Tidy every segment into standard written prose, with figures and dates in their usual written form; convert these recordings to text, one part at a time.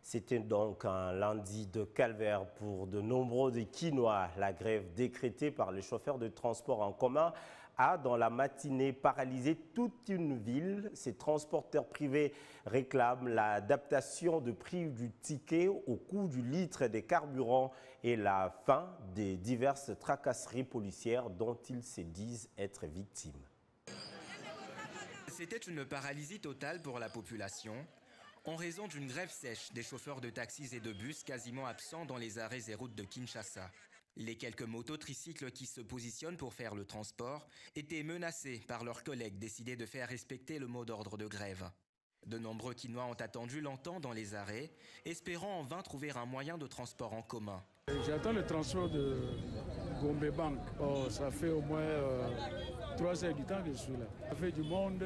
C'était donc un lundi de calvaire pour de nombreux de Quinois. La grève décrétée par les chauffeurs de transport en commun a, dans la matinée, paralysé toute une ville. Ces transporteurs privés réclament l'adaptation du prix du ticket au coût du litre des carburants et la fin des diverses tracasseries policières dont ils se disent être victimes. C'était une paralysie totale pour la population, en raison d'une grève sèche des chauffeurs de taxis et de bus quasiment absents dans les arrêts et routes de Kinshasa. Les quelques mototricycles qui se positionnent pour faire le transport étaient menacés par leurs collègues décidés de faire respecter le mot d'ordre de grève. De nombreux Quinois ont attendu longtemps dans les arrêts, espérant en vain trouver un moyen de transport en commun. J'attends le transport de Gombe Bank. Oh, ça fait au moins 3 heures du temps que je suis là. Ça fait du monde.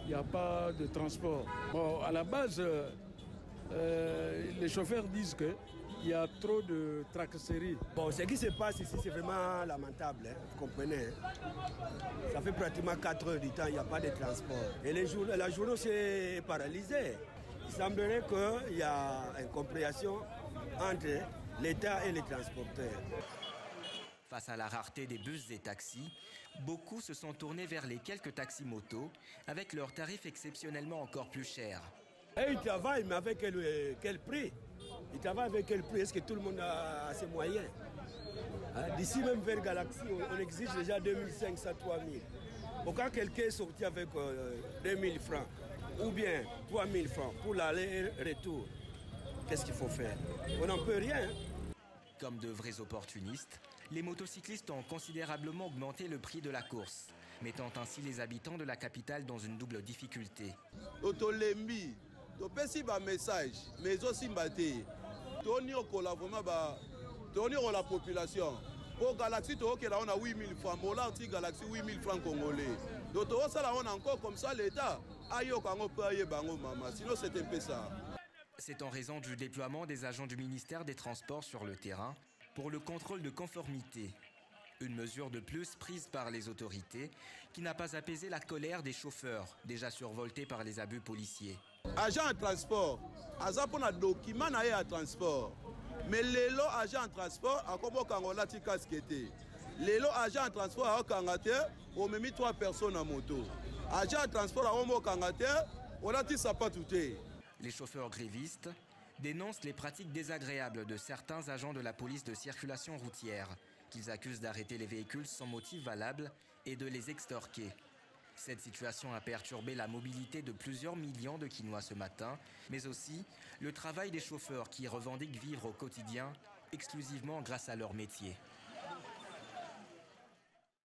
Il n'y a pas de transport. Bon, à la base, les chauffeurs disent qu'il y a trop de tracasseries. Bon, ce qui se passe ici, c'est vraiment lamentable, hein, vous comprenez. Ça fait pratiquement 4 heures du temps, il n'y a pas de transport. Et la journée s'est paralysée. Il semblerait qu'il y a une compréhension entre l'État et les transporteurs. Face à la rareté des bus et taxis, beaucoup se sont tournés vers les quelques taxis motos avec leurs tarifs exceptionnellement encore plus chers. Et ils travaillent, mais avec quel prix? Ils travaillent avec quel prix? Est-ce que tout le monde a ses moyens? Hein? D'ici même vers Galaxy, on exige déjà 2500, 3000. Bon, quand quelqu'un est sorti avec 2000 francs ou bien 3000 francs pour l'aller et retour, qu'est-ce qu'il faut faire? On n'en peut rien. Comme de vrais opportunistes, les motocyclistes ont considérablement augmenté le prix de la course, mettant ainsi les habitants de la capitale dans une double difficulté. Totolembi, topesi ba message, mais aussi mbate. Tonio kola vraiment tonio la population. Pour Galaxy to là on a 8000 francs, mola anti Galaxy 8000 francs congolais. Donc ça là on a encore comme ça l'état ayo kango paye bango mama, sinon c'est un peu ça. C'est en raison du déploiement des agents du ministère des Transports sur le terrain pour le contrôle de conformité. Une mesure de plus prise par les autorités qui n'a pas apaisé la colère des chauffeurs, déjà survoltés par les abus policiers. Agent en transport, pour un document à transport. Mais les lots agents en transport, à comment on a tika skete. Les lots agents en transport, à Kangate, on a mis 3 personnes en moto. Agent en transport, à Kangate, on a dit ça pas tout. Les chauffeurs grévistes dénoncent les pratiques désagréables de certains agents de la police de circulation routière, qu'ils accusent d'arrêter les véhicules sans motif valable et de les extorquer. Cette situation a perturbé la mobilité de plusieurs millions de Quinois ce matin, mais aussi le travail des chauffeurs qui revendiquent vivre au quotidien exclusivement grâce à leur métier.